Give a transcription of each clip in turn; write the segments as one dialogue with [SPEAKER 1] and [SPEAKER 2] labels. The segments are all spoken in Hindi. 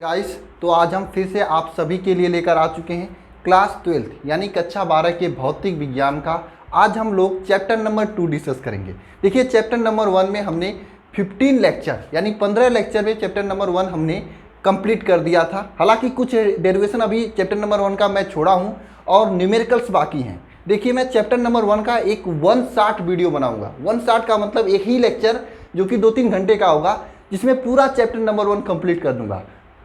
[SPEAKER 1] गाइस, तो आज हम फिर से आप सभी के लिए लेकर आ चुके हैं क्लास 12 यानी कक्षा 12 के भौतिक विज्ञान का। आज हम लोग चैप्टर नंबर 2 डिस्कस करेंगे। देखिए, चैप्टर नंबर 1 में हमने 15 लेक्चर यानी 15 लेक्चर में चैप्टर नंबर 1 हमने कंप्लीट कर दिया था। हालांकि कुछ डेरिवेशन अभी चैप्टर नंबर 1 का मैं छोड़ा हूँ और न्यूमेरिकल्स बाकी हैं। देखिए, मैं चैप्टर नंबर 1 का एक 1 शॉट वीडियो बनाऊंगा। 1 शॉट का मतलब एक ही लेक्चर जो कि 2-3 घंटे का होगा, जिसमें पूरा चैप्टर नंबर 1 कंप्लीट कर दूंगा।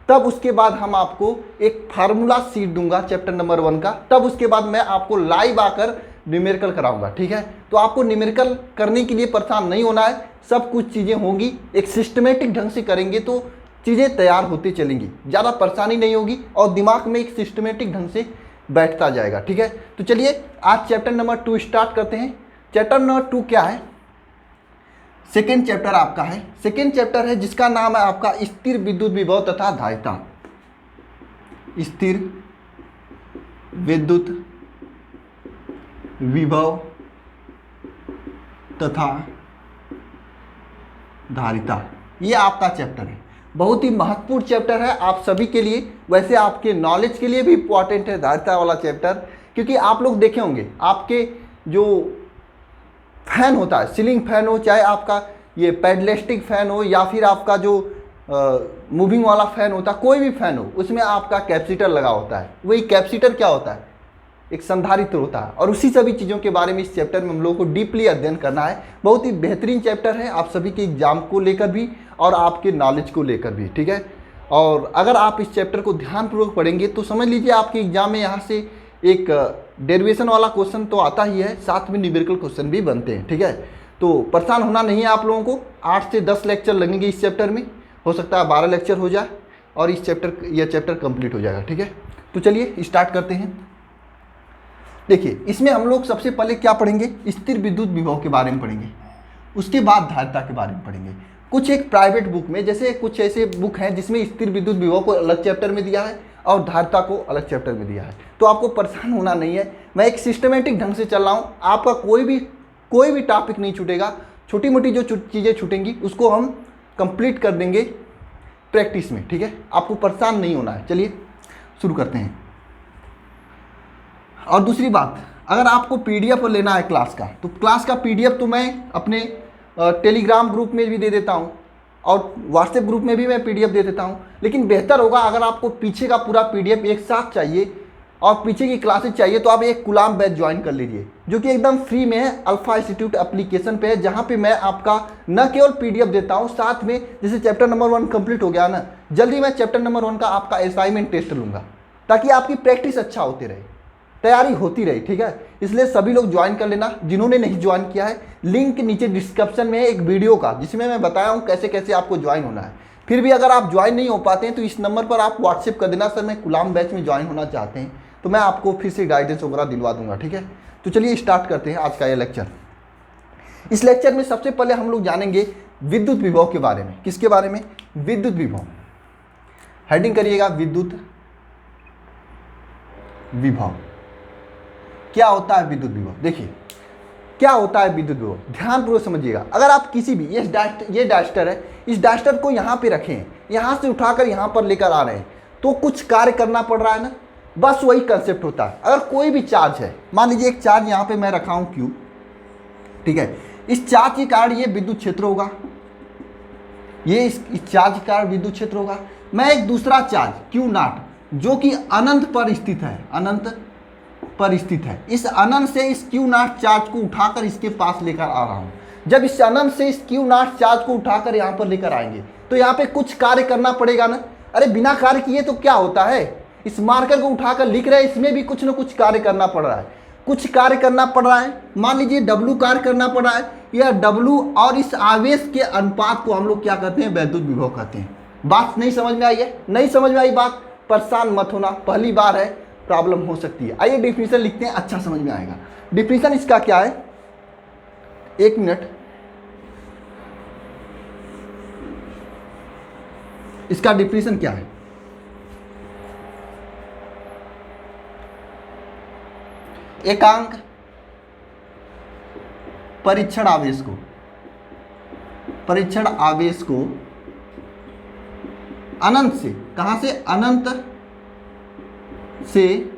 [SPEAKER 1] तब उसके बाद हम आपको एक फार्मूला सीट दूंगा चैप्टर नंबर 1 का। तब उसके बाद मैं आपको लाइव आकर न्यूमेरिकल कराऊंगा। ठीक है, तो आपको न्यूमेरिकल करने के लिए परेशान नहीं होना है। सब कुछ चीज़ें होंगी, एक सिस्टमेटिक ढंग से करेंगे तो चीज़ें तैयार होती चलेंगी, ज़्यादा परेशानी नहीं होगी और दिमाग में एक सिस्टमेटिक ढंग से बैठता जाएगा। ठीक है, तो चलिए आज चैप्टर नंबर 2 स्टार्ट करते हैं। चैप्टर नंबर 2 क्या है? सेकेंड चैप्टर आपका है। सेकेंड चैप्टर है जिसका नाम है आपका स्थिर विद्युत विभव तथा धारिता। स्थिर विद्युत विभव तथा धारिता, ये आपका चैप्टर है। बहुत ही महत्वपूर्ण चैप्टर है आप सभी के लिए। वैसे आपके नॉलेज के लिए भी इम्पॉर्टेंट है धारिता वाला चैप्टर, क्योंकि आप लोग देखे होंगे आपके जो फैन होता है, सीलिंग फैन हो, चाहे आपका ये पेडलेस्टिक फैन हो या फिर आपका जो मूविंग वाला फैन होता है, कोई भी फैन हो, उसमें आपका कैपेसिटर लगा होता है। वही कैपेसिटर क्या होता है? एक संधारित्र होता है। और उसी सभी चीज़ों के बारे में इस चैप्टर में हम लोगों को डीपली अध्ययन करना है। बहुत ही बेहतरीन चैप्टर है आप सभी के एग्जाम को लेकर भी और आपके नॉलेज को लेकर भी। ठीक है, और अगर आप इस चैप्टर को ध्यानपूर्वक पढ़ेंगे तो समझ लीजिए आपके एग्जाम में यहाँ से एक डेरिवेशन वाला क्वेश्चन तो आता ही है, साथ में न्यूमेरिकल क्वेश्चन भी बनते हैं। ठीक है, तो परेशान होना नहीं है आप लोगों को। 8 से 10 लेक्चर लगेंगे इस चैप्टर में, हो सकता है 12 लेक्चर हो जाए और यह चैप्टर कंप्लीट हो जाएगा। ठीक है, तो चलिए स्टार्ट करते हैं। देखिए, इसमें हम लोग सबसे पहले क्या पढ़ेंगे? स्थिर विद्युत विभव के बारे में पढ़ेंगे, उसके बाद धारिता के बारे में पढ़ेंगे। कुछ एक प्राइवेट बुक में, जैसे कुछ ऐसे बुक हैं जिसमें स्थिर विद्युत विभव को अलग चैप्टर में दिया है और धारिता को अलग चैप्टर में दिया है, तो आपको परेशान होना नहीं है। मैं एक सिस्टमेटिक ढंग से चल रहा हूँ, आपका कोई भी टॉपिक नहीं छूटेगा। छोटी मोटी जो चीज़ें छूटेंगी उसको हम कंप्लीट कर देंगे प्रैक्टिस में। ठीक है, आपको परेशान नहीं होना है। चलिए शुरू करते हैं। और दूसरी बात, अगर आपको पीडीएफ लेना है क्लास का, तो क्लास का पीडीएफ तो मैं अपने टेलीग्राम ग्रुप में भी दे देता हूँ और व्हाट्सएप ग्रुप में भी मैं पीडीएफ दे देता हूँ। लेकिन बेहतर होगा अगर आपको पीछे का पूरा पीडीएफ एक साथ चाहिए और पीछे की क्लासेस चाहिए, तो आप एक कुलाम बैच ज्वाइन कर लीजिए, जो कि एकदम फ्री में है। अल्फा इंस्टीट्यूट एप्लीकेशन पे है, जहाँ पे मैं आपका न केवल पीडीएफ देता हूँ, साथ में जैसे चैप्टर नंबर 1 कंप्लीट हो गया ना, जल्दी मैं चैप्टर नंबर 1 का आपका असाइनमेंट टेस्ट लूँगा, ताकि आपकी प्रैक्टिस अच्छा होती रहे, तैयारी होती रही। ठीक है, इसलिए सभी लोग ज्वाइन कर लेना। जिन्होंने नहीं ज्वाइन किया है, लिंक नीचे डिस्क्रिप्शन में है एक वीडियो का, जिसमें मैं बताया हूँ कैसे कैसे आपको ज्वाइन होना है। फिर भी अगर आप ज्वाइन नहीं हो पाते हैं तो इस नंबर पर आप व्हाट्सएप कर देना, सर मैं गुलाम बैच में ज्वाइन होना चाहते हैं, तो मैं आपको फिर से गाइडेंस वगैरह दिलवा दूंगा। ठीक है, तो चलिए स्टार्ट करते हैं आज का ये लेक्चर। इस लेक्चर में सबसे पहले हम लोग जानेंगे विद्युत विभव के बारे में। किसके बारे में? विद्युत विभव। हेडिंग करिएगा, विद्युत विभव। क्या होता है विद्युत विभव? देखिए, क्या होता है विद्युत विभव, ध्यानपूर्वक समझिएगा। अगर आप किसी भी, ये डायस्टर है, इस डायस्टर को यहाँ पे रखें, यहाँ से उठाकर यहाँ पर लेकर आ रहे हैं, तो कुछ कार्य करना पड़ रहा है ना, बस वही कंसेप्ट होता है। अगर कोई भी चार्ज है, मान लीजिए एक चार्ज यहाँ पे मैं रखा हूँ Q, ठीक है, इस चार्ज के कारण ये विद्युत क्षेत्र होगा, ये इस चार्ज के कारण विद्युत क्षेत्र होगा। मैं एक दूसरा चार्ज Q0 जो कि अनंत पर स्थित है, अनंत पर स्थित है, इस अनंत से इस Q0 चार्ज को उठाकर इसके पास लेकर आ रहा हूं। जब इस अनंत से इस Q0 चार्ज को उठाकर यहां पर लेकर आएंगे तो यहां पे कुछ कार्य करना पड़ेगा ना। अरे बिना कार्य किए तो क्या होता है, इस मार्कर को उठाकर लिख रहे हैं, इसमें भी कुछ ना कुछ कार्य करना पड़ रहा है, कुछ कार्य करना पड़ रहा है। मान लीजिए W कार्य करना पड़ रहा है, यह W और इस आवेश के अनुपात को हम लोग क्या कहते हैं? विद्युत विभव कहते हैं। बात नहीं समझ में आई है? नहीं समझ में आई बात, परेशान मत होना, पहली बार है, प्रॉब्लम हो सकती है। आइए डिफिनीशन लिखते हैं, अच्छा समझ में आएगा। डिफिनीशन इसका क्या है? एक मिनट, इसका डिफिनीशन क्या है? एकांक परीक्षण आवेश को अनंत से, कहाँ से, अनंत से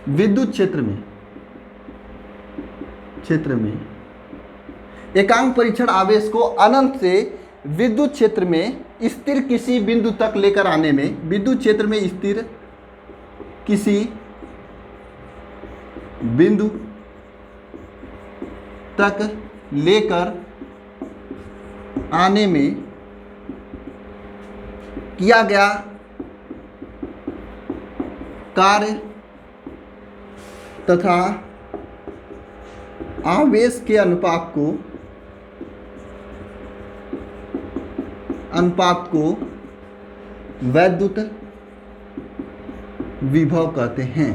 [SPEAKER 1] विद्युत क्षेत्र में एकांक परीक्षण आवेश को अनंत से विद्युत क्षेत्र में स्थिर किसी बिंदु तक लेकर आने में, विद्युत क्षेत्र में स्थिर किसी बिंदु तक लेकर आने में किया गया कार्य तथा आवेश के अनुपात को वैद्युत विभव कहते हैं।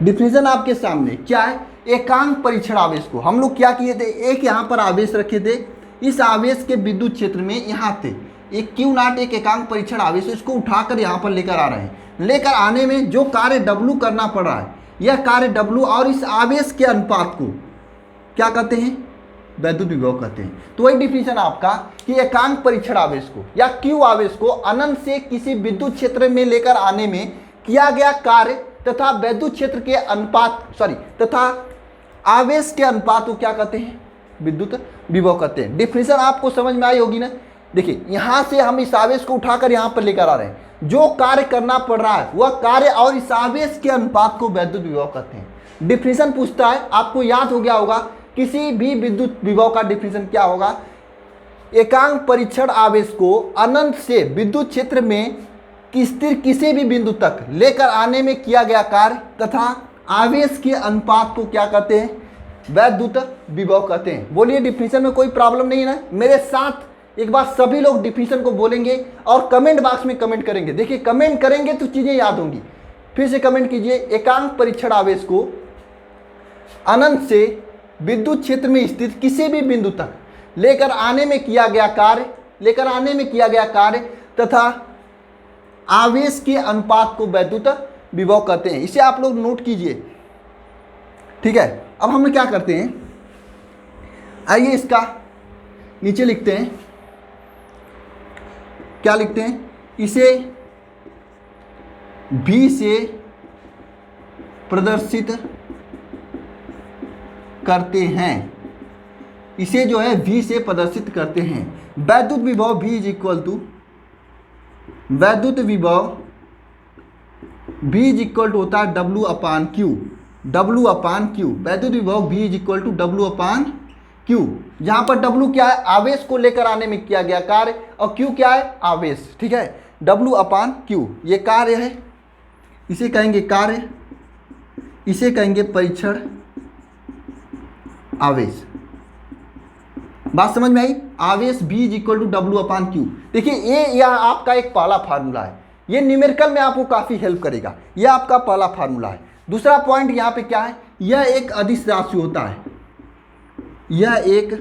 [SPEAKER 1] डिफिनेशन आपके सामने क्या है, एकांक परीक्षण आवेश को हम लोग क्या किए थे, एक यहाँ पर आवेश रखे थे, इस आवेश के विद्युत क्षेत्र में यहाँ थे एक Q0 एक एकांक परीक्षण आवेश, इसको उठाकर यहाँ पर लेकर आ रहे हैं। लेकर आने में जो कार्य W करना पड़ रहा है, यह कार्य W और इस आवेश के अनुपात को क्या कहते हैं, वैद्युत विभव कहते हैं। तो वही डिफिनेशन आपका कि एकांक परीक्षण आवेश को या Q आवेश को अनंत से किसी विद्युत क्षेत्र में लेकर आने में किया गया कार्य तथा वैद्युत क्षेत्र के अनुपात तथा आवेश के अनुपात को क्या कहते हैं, विद्युत विभव कहते हैं। डिफिनेशन आपको समझ में आई होगी ना। देखिए यहां से हम इस आवेश को उठाकर यहां पर लेकर आ रहे हैं, जो कार्य करना पड़ रहा है वह कार्य और इस आवेश के अनुपात को वैद्युत विभव कहते हैं। डिफिनेशन पूछता है, आपको याद हो गया होगा किसी भी विद्युत विभव का डिफिनेशन क्या होगा, एकांक परीक्षण आवेश को अनंत से विद्युत क्षेत्र में स्थिर किसी भी बिंदु तक लेकर आने में किया गया कार्य तथा आवेश के अनुपात को क्या कहते हैं, वैद्युत विभव कहते हैं। बोलिए डिफिनेशन में कोई प्रॉब्लम नहीं है ना। मेरे साथ एक बार सभी लोग डिफिनेशन को बोलेंगे और कमेंट बॉक्स में कमेंट करेंगे। देखिए कमेंट करेंगे तो चीजें याद होंगी। फिर से कमेंट कीजिए, एकांक परीक्षण आवेश को अनंत से विद्युत क्षेत्र में स्थित किसी भी बिंदु तक लेकर आने में किया गया कार्य तथा आवेश के अनुपात को वैद्युत विभव कहते हैं। इसे आप लोग नोट कीजिए, ठीक है। अब हम क्या करते हैं, आइए इसका नीचे लिखते हैं, क्या लिखते हैं, इसे V से प्रदर्शित करते हैं। इसे जो है V से प्रदर्शित करते हैं। वैद्युत विभव V इज इक्वल टू होता है W अपान Q। वैद्युत विभव V is equal to W upon Q। जहां पर W क्या है, आवेश को लेकर आने में किया गया कार्य, और Q क्या है, आवेश, ठीक है। W अपान Q ये कार्य है, इसे कहेंगे कार्य, इसे कहेंगे परीक्षण आवेश। बात समझ में आई। आवेश V is equal to W upon Q। देखिए ये यह आपका एक पहला फार्मूला है, ये न्यूमेरिकल में आपको काफ़ी हेल्प करेगा। यह आपका पहला फार्मूला है। दूसरा पॉइंट यहाँ पे क्या है, यह एक अदिश राशि होता है, यह एक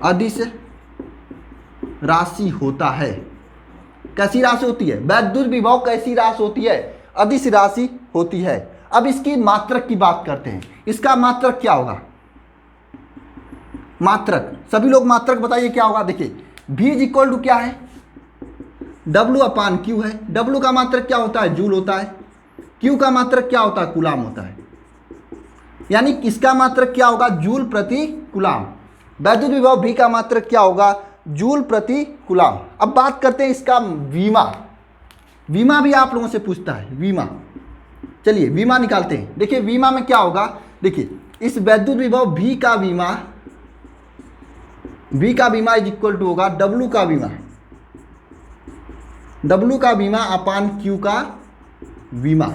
[SPEAKER 1] अदिश राशि होता है। कैसी राशि होती है, वैद्युत विभव कैसी राशि होती है, अदिश राशि होती है। अब इसकी मात्रक की बात करते हैं। इसका मात्रक क्या होगा, मात्रक, सभी लोग मात्रक बताइए क्या होगा। देखिए V इज इक्वल टू क्या है, W अपान Q है। W का मात्रक क्या होता है, जूल होता है। Q का मात्रक क्या होता है, कूलाम होता है। यानी इसका मात्रक क्या होगा, जूल प्रति कूलाम। वैद्युत विभव V का मात्रक क्या होगा, जूल प्रति कूलाम। अब बात करते हैं इसका वीमा। वीमा भी आप लोगों से पूछता है, वीमा। चलिए वीमा निकालते हैं। देखिए वीमा में क्या होगा, देखिए इस वैद्युत विभव V का वीमा इज इक्वल टू होगा W का वीमा अपान Q का वीमा।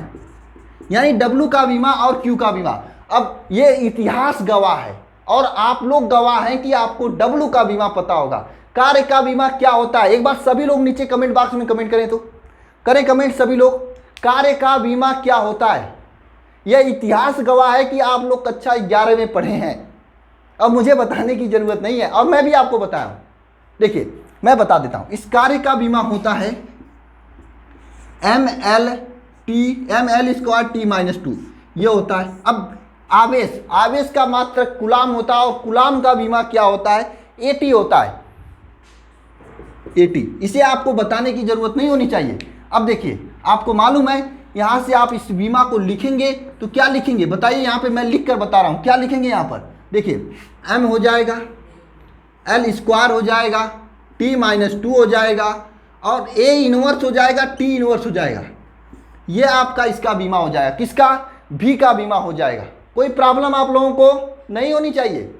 [SPEAKER 1] यानी W का वीमा और Q का वीमा। अब ये इतिहास गवाह है और आप लोग गवाह हैं कि आपको W का वीमा पता होगा। कार्य का वीमा क्या होता है, एक बार सभी लोग नीचे कमेंट बॉक्स में कमेंट करें, तो करें कमेंट सभी लोग। कार्य का बीमा क्या होता है, यह इतिहास गवाह है कि आप लोग कक्षा 11 में पढ़े हैं। अब मुझे बताने की जरूरत नहीं है और मैं भी आपको बताया। देखिए मैं बता देता हूं, इस कार्य का बीमा होता है ml स्क्वायर t-2 ये होता है। अब आवेश का मात्रक कूलाम होता है और कूलाम का बीमा क्या होता है, AT होता है, AT। इसे आपको बताने की जरूरत नहीं होनी चाहिए। अब देखिए, आपको मालूम है यहां से आप इस बीमा को लिखेंगे तो क्या लिखेंगे बताइए, यहां पे मैं लिख कर बता रहा हूं क्या लिखेंगे। यहां पर देखिए m हो जाएगा, L स्क्वायर हो जाएगा, T-2 हो जाएगा और A इनवर्स हो जाएगा, T इनवर्स हो जाएगा। ये आपका इसका बीमा हो जाएगा, किसका, V का बीमा हो जाएगा। कोई प्रॉब्लम आप लोगों को नहीं होनी चाहिए।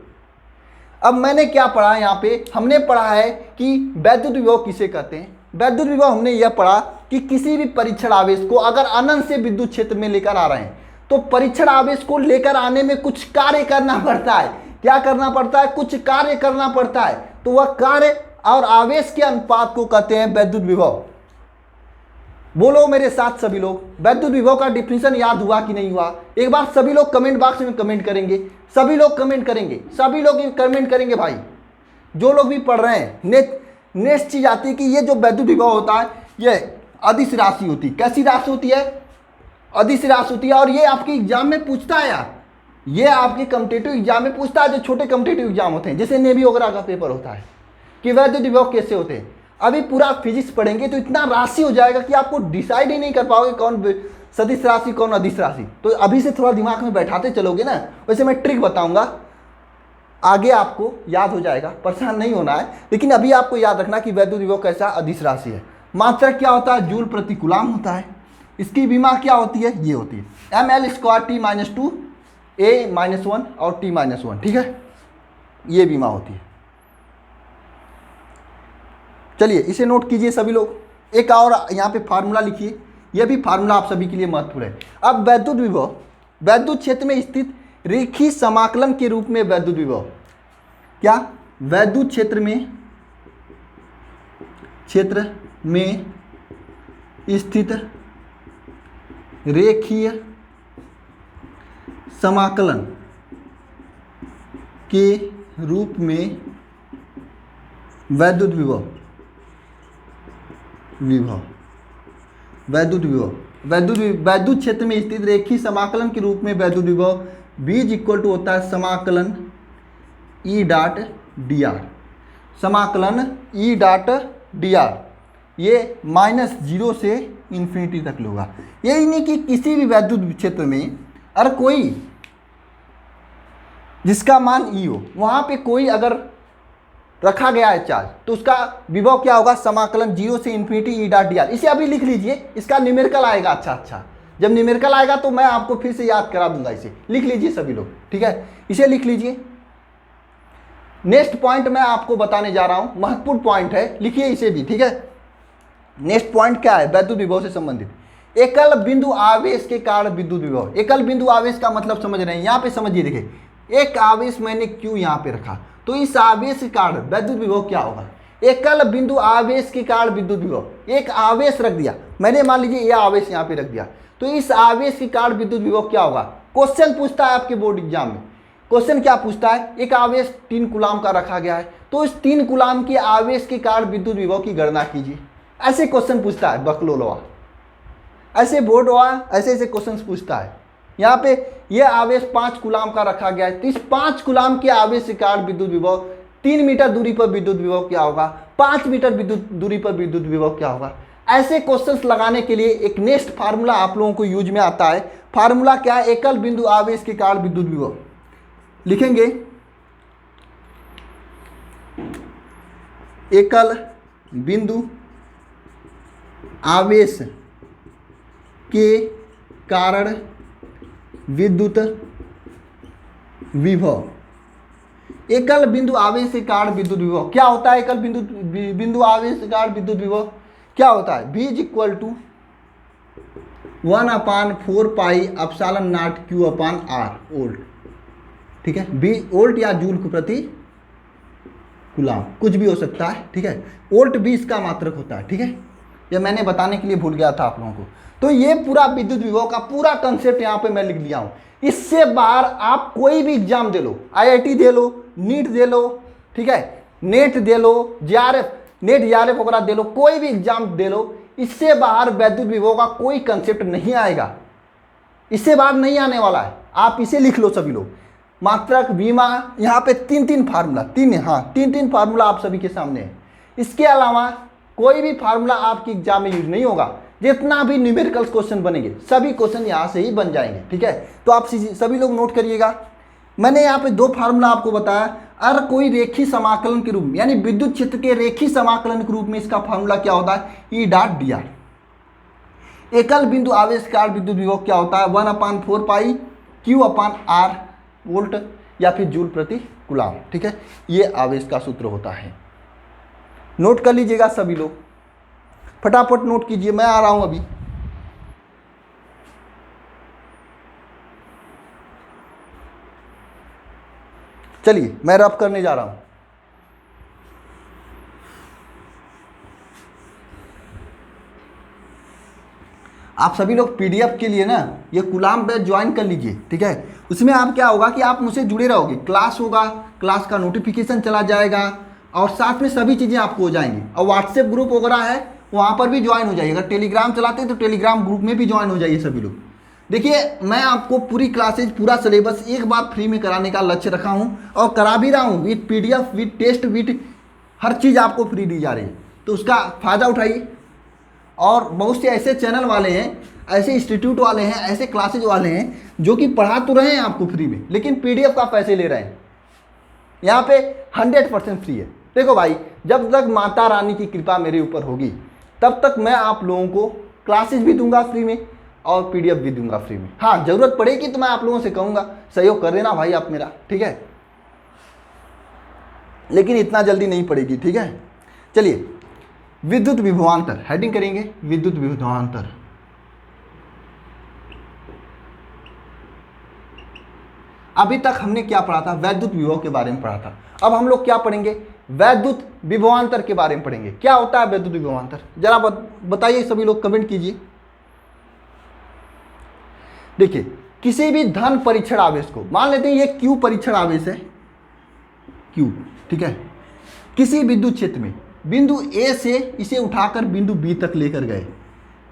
[SPEAKER 1] अब मैंने क्या पढ़ा यहाँ पे, हमने पढ़ा है कि वैद्युत विभव किसे कहते हैं। वैद्युत विभव हमने यह पढ़ा कि किसी भी परीक्षण आवेश को अगर अनंत से विद्युत क्षेत्र में लेकर आ रहे हैं तो परीक्षण आवेश को लेकर आने में कुछ कार्य करना पड़ता है। क्या करना पड़ता है, कुछ कार्य करना पड़ता है। तो वह कार्य और आवेश के अनुपात को कहते हैं वैद्युत विभव। बोलो मेरे साथ सभी लोग, वैद्युत विभव का डिफिनेशन याद हुआ कि नहीं हुआ। एक बार सभी लोग कमेंट बॉक्स में कमेंट करेंगे, सभी लोग कमेंट करेंगे, सभी लोग कमेंट करेंगे भाई, जो लोग भी पढ़ रहे हैं। नेक्स्ट चीज आती है कि ये जो वैद्युत विभव होता है ये अदिश राशि होती है। कैसी राशि होती है, अदिश राशि होती है। और ये आपके एग्जाम में पूछता है यार, ये आपके कॉम्पिटिटिव एग्जाम में पूछता है, जो छोटे कॉम्पिटिटिव एग्जाम होते हैं जैसे नेवी वगैरह का पेपर होता है, कि वैद्युत विभव कैसे होते हैं। अभी पूरा फिजिक्स पढ़ेंगे तो इतना राशि हो जाएगा कि आपको डिसाइड ही नहीं कर पाओगे कौन सदिश राशि कौन अदिश राशि। तो अभी से थोड़ा दिमाग में बैठाते चलोगे ना, वैसे मैं ट्रिक बताऊंगा, आगे आपको याद हो जाएगा, परेशान नहीं होना है। लेकिन अभी आपको याद रखना कि वैद्युत विभव कैसा अदिश राशि है। मात्रक क्या होता है, जूल प्रति कूलाम होता है। इसकी बीमा क्या होती है, ये होती है ml स्क्वायर T-2 A-1 और T-1, ठीक है, ये बीमा होती है। चलिए इसे नोट कीजिए सभी लोग। एक और यहाँ पे फार्मूला लिखिए, यह भी फार्मूला आप सभी के लिए महत्वपूर्ण है। अब वैद्युत विभव वैद्युत क्षेत्र में स्थित रेखीय समाकलन के रूप में वैद्युत विभव, क्या, वैद्युत क्षेत्र में स्थित रेखीय समाकलन के रूप में वैद्युत विभव वैद्युत क्षेत्र में स्थित रेखीय समाकलन के रूप में वैद्युत विभव V इक्वल टू होता है समाकलन E डॉट dr, समाकलन E डॉट dr, ये -0 से इन्फिनिटी तक होगा। यही नहीं कि किसी भी वैद्युत क्षेत्र में अगर कोई जिसका मान E हो, वहां पे कोई अगर रखा गया है चार्ज, तो उसका विभव क्या होगा, समाकलन 0 से इन्फिनिटी E डॉट dr। इसे अभी लिख लीजिए, इसका न्यूमेरिकल आएगा। अच्छा, जब न्यूमेरिकल आएगा तो मैं आपको फिर से याद करा दूंगा। इसे लिख लीजिए सभी लोग, ठीक है, इसे लिख लीजिए। नेक्स्ट पॉइंट मैं आपको बताने जा रहा हूं, महत्वपूर्ण पॉइंट है, लिखिए इसे भी, ठीक है। नेक्स्ट पॉइंट क्या है, वैद्युत विभव से संबंधित एकल बिंदु आवेश के कारण विद्युत विभव। एकल बिंदु आवेश का मतलब समझ रहे हैं, यहां पे समझिए, देखिए एक आवेश मैंने क्यों यहां पे रखा, तो इस आवेश के कारण वैद्युत विभव क्या होगा। एकल बिंदु आवेश के कारण विद्युत विभव, एक आवेश रख दिया मैंने, मान लीजिए यह आवेश यहां पे रख दिया, तो इस आवेश के कारण विद्युत विभव क्या होगा। क्वेश्चन पूछता है आपके बोर्ड एग्जाम में, क्वेश्चन क्या पूछता है, एक आवेश 3 कूलाम का रखा गया है, तो इस 3 कूलाम के आवेश के कारण विद्युत विभव की गणना कीजिए। ऐसे क्वेश्चन पूछता है बकलोलवा, ऐसे बोर्ड वाला ऐसे क्वेश्चन पूछता है। यहाँ पे यह आवेश 5 कूलाम का रखा गया है, तो इस 5 कूलाम के आवेश के कारण विद्युत विभव 3 मीटर दूरी पर विद्युत विभव क्या होगा, 5 मीटर विद्युत दूरी पर विद्युत विभव क्या होगा। ऐसे क्वेश्चंस लगाने के लिए एक नेक्स्ट फार्मूला आप लोगों को यूज में आता है। फार्मूला क्या है, एकल बिंदु आवेश के कारण विद्युत विभव लिखेंगे, एकल बिंदु आवेश के कारण विद्युत विभव। एकल बिंदु आवेश के कारण विद्युत विभव क्या होता है, एकल बिंदु आवेश के कारण विद्युत विभव क्या होता है, V equal to 1/4 pi epsilon naught Q/R volt, ठीक है। V वोल्ट या जूल प्रति कूलाम कुछ भी हो सकता है, ठीक है। वोल्ट भी इसका मात्रक होता है, ठीक है। ये मैंने बताने के लिए भूल गया था आप लोगों को। तो ये पूरा विद्युत विभव का पूरा कंसेप्ट यहाँ पे मैं लिख दिया हूँ। इससे बाहर आप कोई भी एग्जाम दे लो, IIT दे लो, नीट दे लो, ठीक है, नेट दे लो, नेट JRF वगैरह दे लो, कोई भी एग्जाम दे लो, इससे बाहर वैद्युत विभव का कोई कंसेप्ट नहीं आएगा, इससे बाहर नहीं आने वाला है। आप इसे लिख लो सभी लोग, मात्रक, बीमा, यहाँ पे तीन फार्मूला, तीन फार्मूला आप सभी के सामने है। इसके अलावा कोई भी फार्मूला आपकी एग्जाम में यूज नहीं होगा। जितना भी न्यूमेरिकल्स क्वेश्चन बनेंगे सभी क्वेश्चन यहाँ से ही बन जाएंगे, ठीक है। तो आप सभी लोग नोट करिएगा। मैंने यहाँ पे 2 फार्मूला आपको बताया। अगर कोई रेखी समाकलन के रूप में, यानी विद्युत क्षेत्र के रेखी समाकलन के रूप में इसका फार्मूला क्या होता है, ई डॉट डी आर। एकल बिंदु आवेश कार विद्युत विभव क्या होता है, 1/4 पाई क्यू अपान आर वोल्ट या फिर जूल प्रति कूलाम, ठीक है। ये आवेश का सूत्र होता है। नोट कर लीजिएगा सभी लोग, फटाफट नोट कीजिए, मैं आ रहा हूं अभी। चलिए मैं रफ करने जा रहा हूं। आप सभी लोग पीडीएफ के लिए ना ये कूलाम बैच ज्वाइन कर लीजिए, ठीक है। उसमें आप क्या होगा कि आप मुझसे जुड़े रहोगे, क्लास होगा, क्लास का नोटिफिकेशन चला जाएगा और साथ में सभी चीज़ें आपको हो जाएंगी। और व्हाट्सएप ग्रुप वगैरह है वहाँ पर भी ज्वाइन हो जाइए। अगर टेलीग्राम चलाते हैं तो टेलीग्राम ग्रुप में भी ज्वाइन हो जाइए सभी लोग। देखिए मैं आपको पूरी क्लासेज, पूरा सिलेबस एक बार फ्री में कराने का लक्ष्य रखा हूँ और करा भी रहा हूँ, with PDF, with test, with हर चीज़ आपको फ्री दी जा रही है। तो उसका फ़ायदा उठाइए। और बहुत से ऐसे चैनल वाले हैं, ऐसे इंस्टीट्यूट वाले हैं, ऐसे क्लासेज वाले हैं जो कि पढ़ा तो रहे हैं आपको फ्री में, लेकिन पीडीएफ का पैसे ले रहे हैं। यहाँ पे 100% फ्री है। देखो भाई, जब तक माता रानी की कृपा मेरे ऊपर होगी तब तक मैं आप लोगों को क्लासेज भी दूंगा फ्री में और पीडीएफ भी दूंगा फ्री में। हाँ, जरूरत पड़ेगी तो मैं आप लोगों से कहूँगा सहयोग कर देना भाई आप मेरा, ठीक है, लेकिन इतना जल्दी नहीं पड़ेगी, ठीक है। चलिए, विद्युत विभवांतर हेडिंग करेंगे, विद्युत विभवांतर। अभी तक हमने क्या पढ़ा था, वैद्युत विभव के बारे में पढ़ा था। अब हम लोग क्या पढ़ेंगे, वैद्युत विभवांतर के बारे में पढ़ेंगे। क्या होता है वैद्युत विभवांतर, जरा बताइए सभी लोग, कमेंट कीजिए। देखिए, किसी भी धन परीक्षण आवेश को मान लेते हैं ये क्यू परीक्षण आवेश है, क्यू, ठीक है। किसी विद्युत क्षेत्र में बिंदु ए से इसे उठाकर बिंदु बी तक लेकर गए,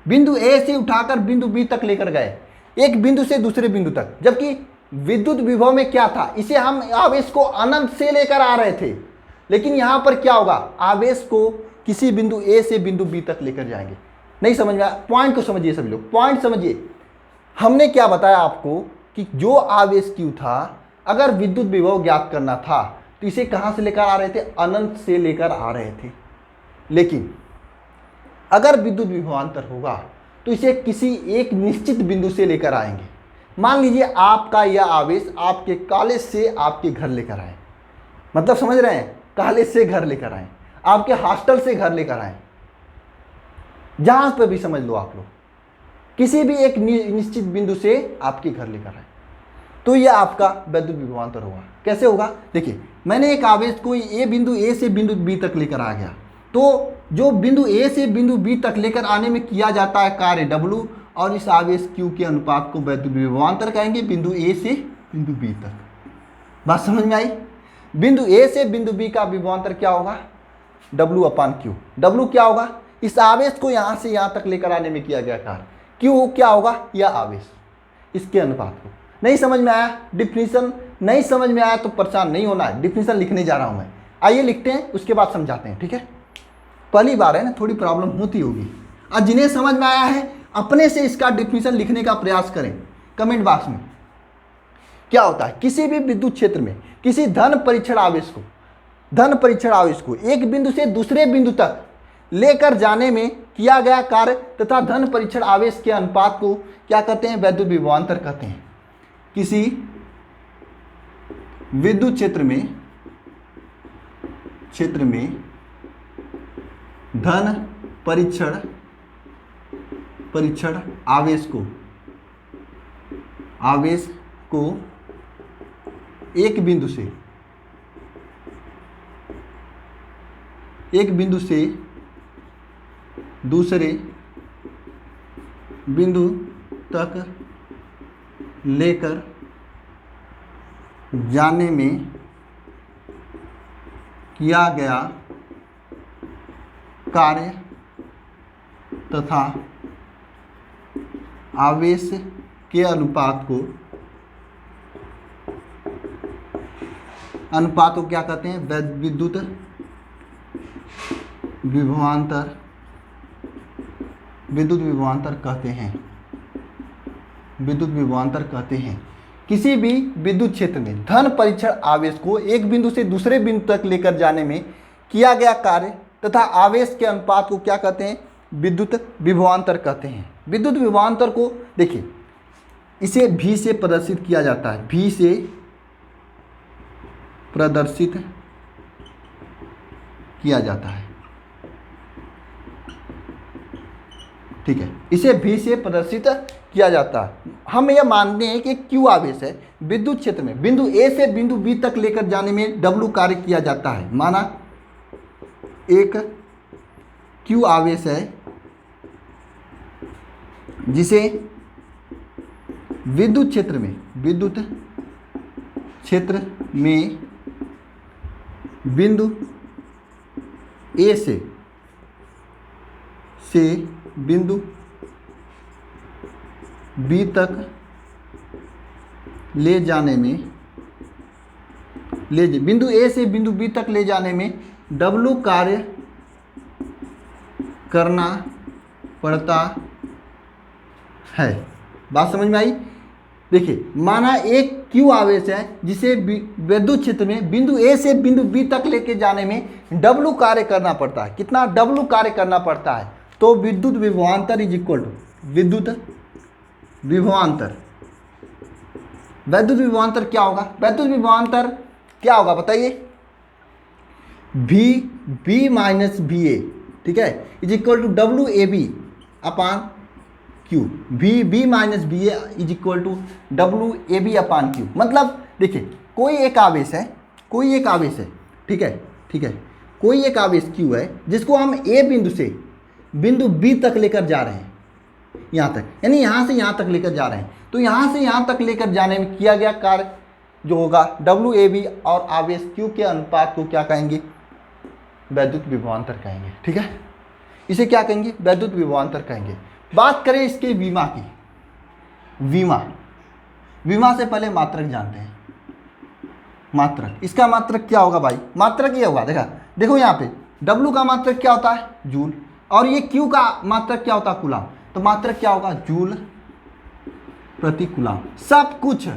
[SPEAKER 1] बिंदु ए से उठाकर बिंदु बी तक लेकर गए, एक बिंदु से दूसरे बिंदु तक। जबकि विद्युत विभव में क्या था, इसे हम आवेश को अनंत से लेकर आ रहे थे, लेकिन यहां पर क्या होगा, आवेश को किसी बिंदु ए से बिंदु बी तक लेकर जाएंगे। नहीं समझ में आया? पॉइंट को समझिए सभी लोग, पॉइंट समझिए। हमने क्या बताया आपको कि जो आवेश क्यू था, अगर विद्युत विभव ज्ञात करना था तो इसे कहां से लेकर आ रहे थे, अनंत से लेकर आ रहे थे। लेकिन अगर विद्युत विभवांतर होगा तो इसे किसी एक निश्चित बिंदु से लेकर आएंगे। मान लीजिए आपका यह आवेश आपके कॉलेज से आपके घर लेकर आए, मतलब समझ रहे हैं, कॉलेज से घर लेकर आए, आपके हॉस्टल से घर लेकर आए, जहां पर भी समझ लो आप लोग, किसी भी एक निश्चित बिंदु से आपके घर लेकर आए, तो यह आपका वैद्युत विभवांतर होगा। कैसे होगा, देखिए मैंने एक आवेश को ए बिंदु ए से बिंदु बी तक लेकर आ गया, तो जो बिंदु ए से बिंदु बी तक लेकर आने में किया जाता है कार्य W, और इस आवेश Q के अनुपात को वैद्युत विभवांतर कहेंगे, बिंदु ए से बिंदु बी तक। बात समझ में आई? बिंदु ए से बिंदु बी का विभवांतर क्या होगा, W/Q। W क्या होगा, इस आवेश को यहां से यहां तक लेकर आने में किया गया कार्य। Q क्या होगा, यह आवेश, इसके अनुपात को। नहीं समझ में आया डिफिनीशन? नहीं समझ में आया तो परेशान नहीं होना है, डिफिनीशन लिखने जा रहा हूं मैं। आइए लिखते हैं, उसके बाद समझाते हैं, ठीक है। पहली बार है ना, थोड़ी प्रॉब्लम होती होगी। और जिन्हें समझ में आया है अपने से इसका डिफिनीशन लिखने का प्रयास करें कमेंट बॉक्स में। क्या होता है, किसी भी विद्युत क्षेत्र में किसी धन परीक्षण आवेश को एक बिंदु से दूसरे बिंदु तक लेकर जाने में किया गया कार्य तथा धन परीक्षण आवेश के अनुपात को क्या कहते हैं, वैद्युत विभवांतर कहते हैं। किसी विद्युत क्षेत्र में धन परीक्षण आवेश को एक बिंदु से दूसरे बिंदु तक लेकर जाने में किया गया कार्य तथा आवेश के अनुपात को अनुपात को क्या कहते हैं? विद्युत विभवांतर, विद्युत विभवांतर कहते हैं, विद्युत विभवांतर कहते हैं। किसी भी विद्युत क्षेत्र में धन परीक्षण आवेश को एक बिंदु से दूसरे बिंदु तक लेकर जाने में किया गया कार्य तथा आवेश के अनुपात को क्या कहते हैं? विद्युत विभवांतर कहते हैं। विद्युत विभवांतर को देखिए, इसे V से प्रदर्शित किया जाता है, V से प्रदर्शित किया जाता है, ठीक है, इसे V से प्रदर्शित किया जाता है। हम यह मानते हैं कि Q आवेश है, विद्युत क्षेत्र में बिंदु A से बिंदु B तक लेकर जाने में W कार्य किया जाता है। माना एक Q आवेश है जिसे विद्युत क्षेत्र में, विद्युत क्षेत्र में बिंदु A से बिंदु B तक ले जाने में, बिंदु A से बिंदु B तक ले जाने में W कार्य करना पड़ता है। बात समझ में आई? देखिए, माना एक Q आवेश है जिसे विद्युत क्षेत्र में बिंदु A से बिंदु B तक लेके जाने में W कार्य करना पड़ता है। कितना W कार्य करना पड़ता है? तो विद्युत विभवांतर इज इक्वल टू विद्युत विभवांतर। वैद्युत विभवांतर क्या होगा? वैद्युत विभवांतर क्या होगा बताइए? V माइनस VA, ठीक है, is equal to WAB upon Q। V minus VA is equal to WAB upon Q। मतलब देखिए, कोई एक आवेश है, कोई एक आवेश है, ठीक है, ठीक है, कोई एक आवेश Q है जिसको हम A बिंदु से बिंदु B तक लेकर जा रहे हैं, यहाँ तक, यानी यहाँ से यहाँ तक लेकर जा रहे हैं। तो यहाँ से यहाँ तक लेकर जाने में किया गया कार्य जो होगा WAB और आवेश Q के अनुपात को क्या कहेंगे? वैद्युत विभवांतर कहेंगे, ठीक है, इसे क्या कहेंगे? वैद्युत विभवांतर कहेंगे। बात करें इसके विमा की, विमा से पहले मात्रक जानते हैं। मात्रक, इसका मात्रक क्या होगा भाई? मात्रक ये होगा, देखो यहाँ पे W का मात्रक क्या होता है? जूल, और ये Q का मात्रक क्या होता है? कूलाम। तो मात्रक क्या होगा? जूल प्रति कूलाम। सब कुछ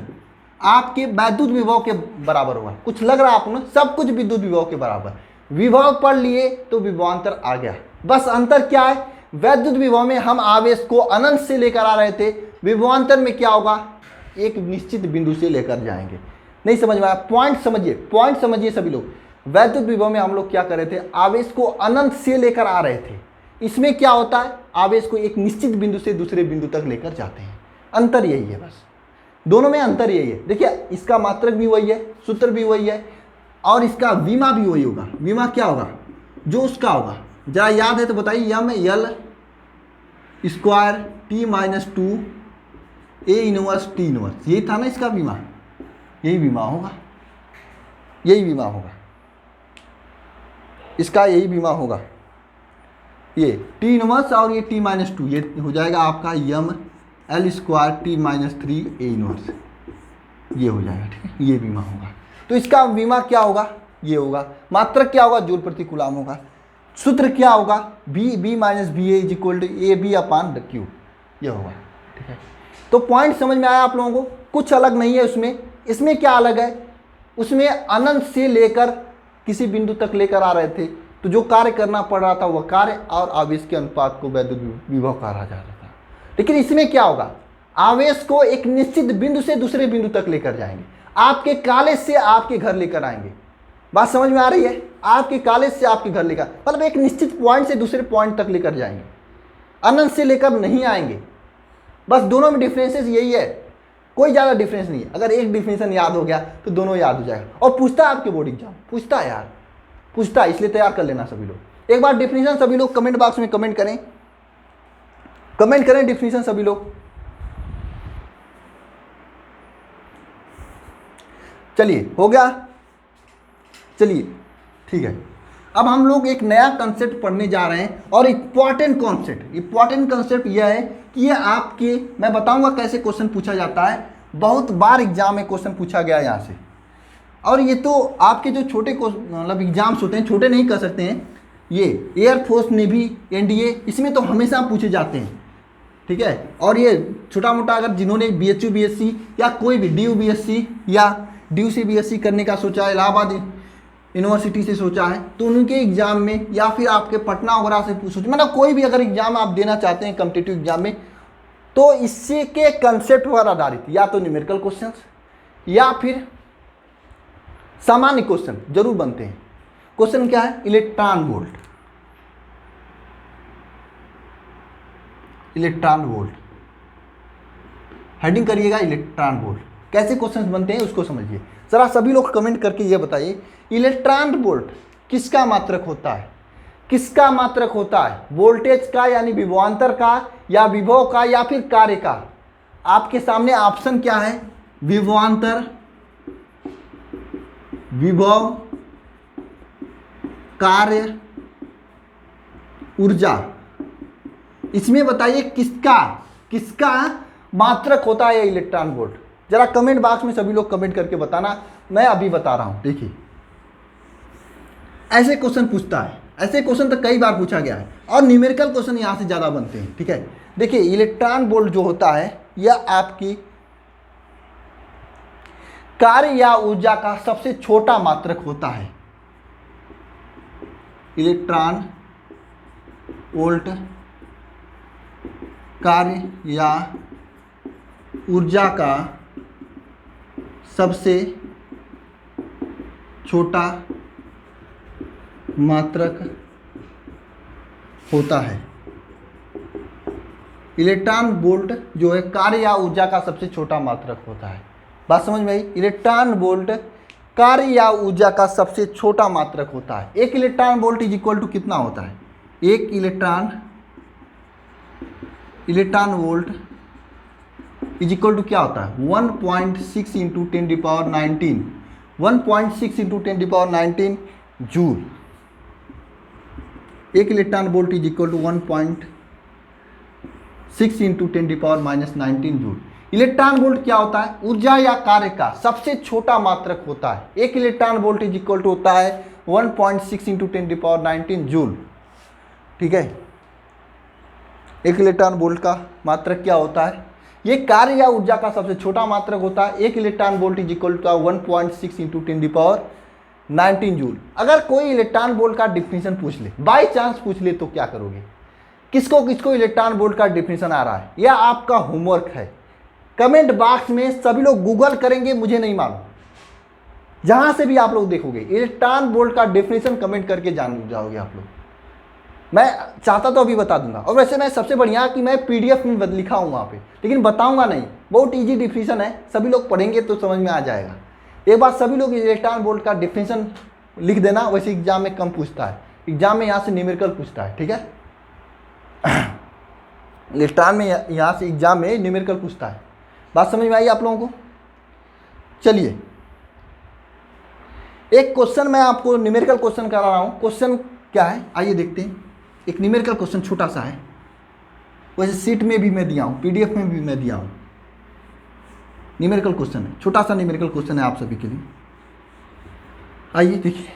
[SPEAKER 1] आपके वैद्युत विभव के बराबर होगा। कुछ लग रहा है आपको? सब कुछ विद्युत विभव के बराबर। विभव पढ़ लिए तो विभवांतर आ गया। बस अंतर क्या है? वैद्युत विभव में हम आवेश को अनंत से लेकर आ रहे थे, विभवांतर में क्या होगा? एक निश्चित बिंदु से लेकर जाएंगे। नहीं समझ में आया? पॉइंट समझिए, पॉइंट समझिए सभी लोग। वैद्युत विभव में हम लोग क्या कर रहे थे? आवेश को अनंत से लेकर आ रहे थे। इसमें क्या होता है? आवेश को एक निश्चित बिंदु से दूसरे बिंदु तक लेकर जाते हैं। अंतर यही है, बस दोनों में अंतर यही है। देखिए, इसका मात्रक भी वही है, सूत्र भी वही है, और इसका विमा भी वही होगा। विमा क्या होगा? जो उसका होगा, जरा याद है तो बताइए। ML square T minus 2 A inverse T inverse, यही था ना इसका विमा? यही विमा होगा, यही विमा होगा, इसका यही विमा होगा। ये T इनवर्स और ये T माइनस 2, ये हो जाएगा आपका ML square T minus 3 A inverse, ये हो जाएगा, ठीक है, ये विमा होगा। तो इसका विमा क्या होगा? ये होगा। मात्रक क्या होगा? जूल प्रति कूलाम होगा। सूत्र क्या होगा? B minus VA is equal to AB upon Q, ये होगा, ठीक है। तो पॉइंट समझ में आया आप लोगों को? कुछ अलग नहीं है उसमें। इसमें क्या अलग है? उसमें अनंत से लेकर किसी बिंदु तक लेकर आ रहे थे, तो जो कार्य करना पड़ रहा था वह कार्य और आवेश के अनुपात को वैद्युत विभव कहा जाता था। लेकिन इसमें क्या होगा? आवेश को एक निश्चित बिंदु से दूसरे बिंदु तक लेकर जाएंगे। आपके कॉलेज से आपके घर लेकर आएंगे। बात समझ में आ रही है? आपके कॉलेज से आपके घर लेकर, मतलब एक निश्चित पॉइंट से दूसरे पॉइंट तक लेकर जाएंगे, अनंत से लेकर नहीं आएंगे। बस दोनों में डिफरेंसेस यही है, कोई ज़्यादा डिफरेंस नहीं है। अगर एक डिफिनेशन याद हो गया तो दोनों याद हो जाएगा। और पूछता है आपके बोर्ड एग्जाम, पूछता है यार, पूछता है, इसलिए तैयार कर लेना सभी लोग। एक बार डिफिनेशन सभी लोग कमेंट बॉक्स में कमेंट करें, कमेंट करें डिफिनेशन सभी लोग। चलिए, हो गया? चलिए, ठीक है। अब हम लोग एक नया कंसेप्ट पढ़ने जा रहे हैं, और इम्पॉर्टेंट कंसेप्ट यह है कि ये आपके, मैं बताऊंगा कैसे क्वेश्चन पूछा जाता है। बहुत बार एग्जाम में क्वेश्चन पूछा गया यहाँ से। और ये तो आपके जो छोटे मतलब एग्जाम्स होते हैं, छोटे नहीं कर सकते हैं, ये एयरफोर्स, नेवी, एनडीए, इसमें तो हमेशा पूछे जाते हैं, ठीक है। और ये छोटा मोटा अगर जिन्होंने बीएचयू बीएससी या कोई भी डीयू बीएससी या डीयू से बीएससी करने का सोचा है, इलाहाबाद यूनिवर्सिटी से सोचा है, तो उनके एग्जाम में या फिर आपके पटना वगैरह से सोचा, मतलब कोई भी अगर एग्जाम आप देना चाहते हैं कॉम्पिटिटिव एग्जाम में, तो इससे के कंसेप्ट पर आधारित या तो न्यूमेरिकल क्वेश्चंस या फिर सामान्य क्वेश्चन जरूर बनते हैं। क्वेश्चन क्या है? Electron volt, electron volt, heading करिएगा इलेक्ट्रॉन वोल्ट। कैसे क्वेश्चंस बनते हैं उसको समझिए जरा, सभी लोग कमेंट करके ये बताइए, इलेक्ट्रॉन वोल्ट किसका मात्रक होता है? किसका मात्रक होता है? वोल्टेज का यानी विभवांतर का, या विभव का, या फिर कार्य का? आपके सामने ऑप्शन क्या है? विभवांतर, विभव, कार्य, ऊर्जा। इसमें बताइए किसका किसका मात्रक होता है इलेक्ट्रॉन वोल्ट? जरा कमेंट बॉक्स में सभी लोग कमेंट करके बताना, मैं अभी बता रहा हूं। देखिए ऐसे क्वेश्चन पूछता है, ऐसे क्वेश्चन तो कई बार पूछा गया है, और न्यूमेरिकल क्वेश्चन यहां से ज्यादा बनते हैं, ठीक है। देखिए इलेक्ट्रॉन वोल्ट जो होता है यह आपकी कार्य या ऊर्जा का सबसे छोटा मात्रक होता है। इलेक्ट्रॉन वोल्ट कार्य या ऊर्जा का सबसे छोटा मात्रक होता है। इलेक्ट्रॉन वोल्ट जो है कार्य या ऊर्जा का सबसे छोटा मात्रक होता है। बात समझ में आई? इलेक्ट्रॉन वोल्ट कार्य या ऊर्जा का सबसे छोटा मात्रक होता है। एक electron volt is equal to कितना होता है? एक electron volt is equal to क्या होता है? 1.6 इंटू 10⁻19, 1.6 इंटू 10⁻19 जूल। एक electron volt is equal to 1.6 into 10⁻19 joule. Electron volt क्या होता है? ऊर्जा या कार्य का सबसे छोटा मात्रक होता है। एक electron volt is equal to होता है 1.6 इंटू 10⁻19 जूल, ठीक है। एक इलेक्ट्रॉन वोल्ट का मात्रक क्या होता है? ये कार्य या ऊर्जा का सबसे छोटा मात्रक होता है। एक electron volt is equal to 1.6 into 10⁻19 joule. अगर कोई इलेक्ट्रॉन वोल्ट का डिफिनीशन पूछ ले, बाई चांस पूछ ले, तो क्या करोगे? किसको किसको इलेक्ट्रॉन वोल्ट का डिफिनीशन आ रहा है? यह आपका होमवर्क है। कमेंट बॉक्स में सभी लोग गूगल करेंगे, मुझे नहीं मालूम, जहां से भी आप लोग देखोगे इलेक्ट्रॉन वोल्ट का डेफिनेशन कमेंट करके जान जाओगे आप लोग। मैं चाहता तो अभी बता दूंगा, और वैसे मैं सबसे बढ़िया कि मैं पीडीएफ में लिखा हूँ वहाँ पे, लेकिन बताऊंगा नहीं। बहुत इजी डिफिनीशन है, सभी लोग पढ़ेंगे तो समझ में आ जाएगा। एक बात सभी लोग इलेक्ट्रॉन वोल्ट का डिफिनीशन लिख देना, वैसे एग्जाम में कम पूछता है, एग्जाम में यहाँ से न्यूमेरिकल पूछता है, ठीक है। इलेक्ट्रॉन में यहाँ से एग्जाम में न्यूमेरिकल पूछता है। बात समझ में आई आप लोगों को? चलिए एक क्वेश्चन मैं आपको न्यूमेरिकल क्वेश्चन करा रहा हूँ। क्वेश्चन क्या है आइए देखते हैं। एक न्यूमेरिकल क्वेश्चन छोटा सा है, वैसे सीट में भी मैं दिया हूँ, पीडीएफ में भी मैं दिया हूँ। न्यूमेरिकल क्वेश्चन है, छोटा सा न्यूमेरिकल क्वेश्चन है आप सभी के लिए। आइए देखिए,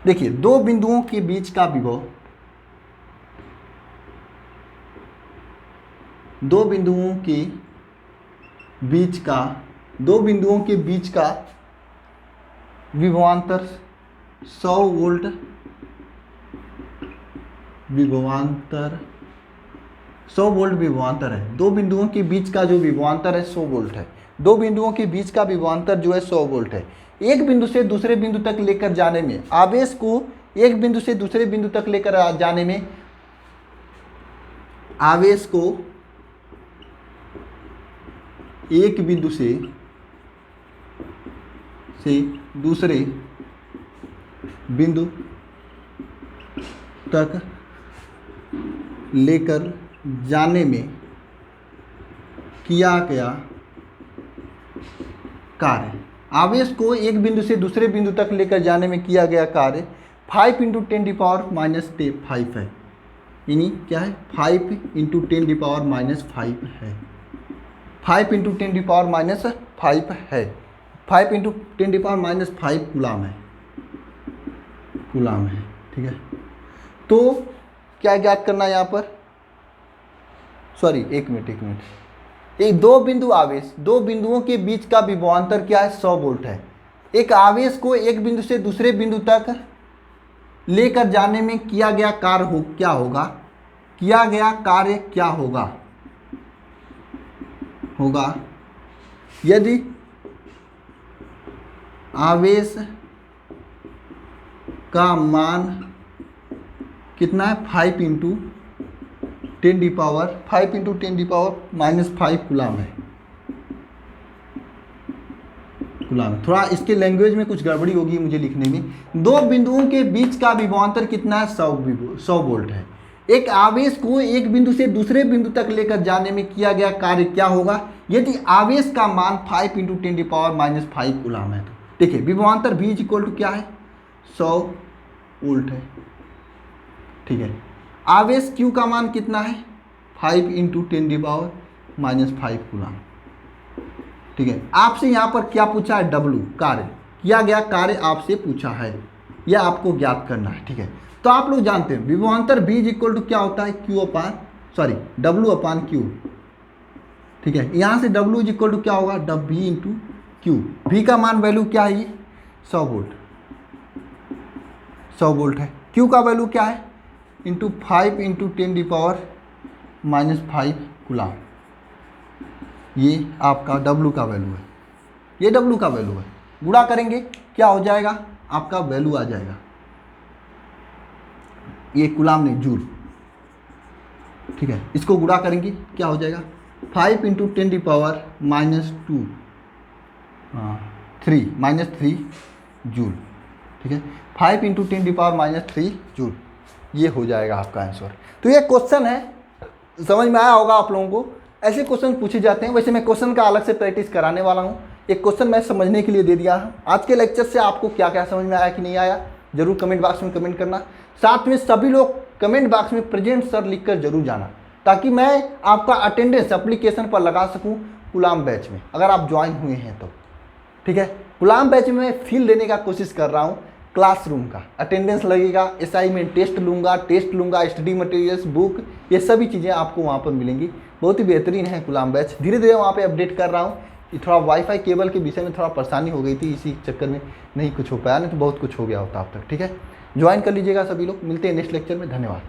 [SPEAKER 1] देखिए दो बिंदुओं के बीच का विभव, दो बिंदुओं के बीच का विभवांतर 100 वोल्ट, विभवांतर 100 वोल्ट विभवांतर है। दो बिंदुओं के बीच का जो विभवांतर है 100 वोल्ट है। दो बिंदुओं के बीच का विभवांतर जो है 100 वोल्ट है। एक बिंदु से दूसरे बिंदु तक लेकर जाने में, आवेश को एक बिंदु से दूसरे बिंदु तक लेकर जाने में, आवेश को एक बिंदु से दूसरे बिंदु तक लेकर जाने में किया गया कार्य, आवेश को एक बिंदु से दूसरे बिंदु तक लेकर जाने में किया गया कार्य 5 इंटू 10⁻⁵ है। यानी क्या है? 5 इंटू 10⁻⁵ है। 5 इंटू 10⁻⁵ है। 5 इंटू 10⁻⁵ कूलाम है, कूलाम है। ठीक है, तो क्या ज्ञात करना है यहाँ पर, सॉरी एक मिनट, एक दो बिंदु आवेश, दो बिंदुओं के बीच का विभवांतर क्या है, 100 वोल्ट है। एक आवेश को एक बिंदु से दूसरे बिंदु तक लेकर जाने में किया गया कार्य क्या होगा, किया गया कार्य क्या होगा, यदि आवेश का मान कितना है, 5 इंटू 10⁻⁵ कूलाम है, कूलाम। थोड़ा इसके लैंग्वेज में कुछ गड़बड़ी होगी मुझे लिखने में। दो बिंदुओं के बीच का विभवांतर कितना है, 100 वोल्ट है। एक आवेश को एक बिंदु से दूसरे बिंदु तक लेकर जाने में किया गया कार्य क्या होगा, यदि आवेश का मान 5 इंटू 10⁻⁵ कूलाम है। तो देखिए विभवांतर V इक्वल टू क्या है, 100 वोल्ट है। ठीक है, आवेश Q का मान कितना है, 5 इंटू 10⁻⁵ कूलाम। ठीक है, आपसे यहाँ पर क्या पूछा है, W कार्य, किया गया कार्य आपसे पूछा है, यह आपको ज्ञात करना है। ठीक है, तो आप लोग जानते हैं विभवांतर V इक्वल टू क्या होता है, W/Q। ठीक है, यहाँ से W इक्वल टू क्या होगा, V इंटू Q। V का मान वैल्यू क्या है, ये 100 वोल्ट है। Q का वैल्यू क्या है, इंटू 5 इंटू 10⁻⁵ कूलाम। ये आपका W का वैल्यू है, ये W का वैल्यू है। गुणा करेंगे क्या हो जाएगा, आपका वैल्यू आ जाएगा, ये कूलाम नहीं, जूल। ठीक है, इसको गुणा करेंगे क्या हो जाएगा, 5 इंटू 10⁻⁻3 जूल। ठीक है, 5 इंटू 10⁻⁻3 जूल, ये हो जाएगा आपका आंसर। तो ये क्वेश्चन है, समझ में आया होगा आप लोगों को। ऐसे क्वेश्चन पूछे जाते हैं। वैसे मैं क्वेश्चन का अलग से प्रैक्टिस कराने वाला हूँ, एक क्वेश्चन मैं समझने के लिए दे दिया है। आज के लेक्चर से आपको क्या क्या समझ में आया कि नहीं आया, जरूर कमेंट बॉक्स में कमेंट करना। साथ में सभी लोग कमेंट बॉक्स में प्रेजेंट सर लिखकर जरूर जाना, ताकि मैं आपका अटेंडेंस एप्लीकेशन पर लगा सकूं कूलाम बैच में, अगर आप ज्वाइन हुए हैं तो। ठीक है, कूलाम बैच में मैं फील देने का कोशिश कर रहा हूँ, क्लासरूम का अटेंडेंस लगेगा, असाइनमेंट टेस्ट लूँगा, स्टडी मटेरियल्स, बुक, ये सभी चीज़ें आपको वहाँ पर मिलेंगी। बहुत ही बेहतरीन है कूलाम बैच। धीरे धीरे वहाँ पे अपडेट कर रहा हूँ। कि थोड़ा वाईफाई केबल के विषय में थोड़ा परेशानी हो गई थी, इसी चक्कर में नहीं कुछ हो पाया, नहीं तो बहुत कुछ हो गया होता अब तक। ठीक है, ज्वाइन कर लीजिएगा सभी लोग। मिलते हैं नेक्स्ट लेक्चर में, धन्यवाद।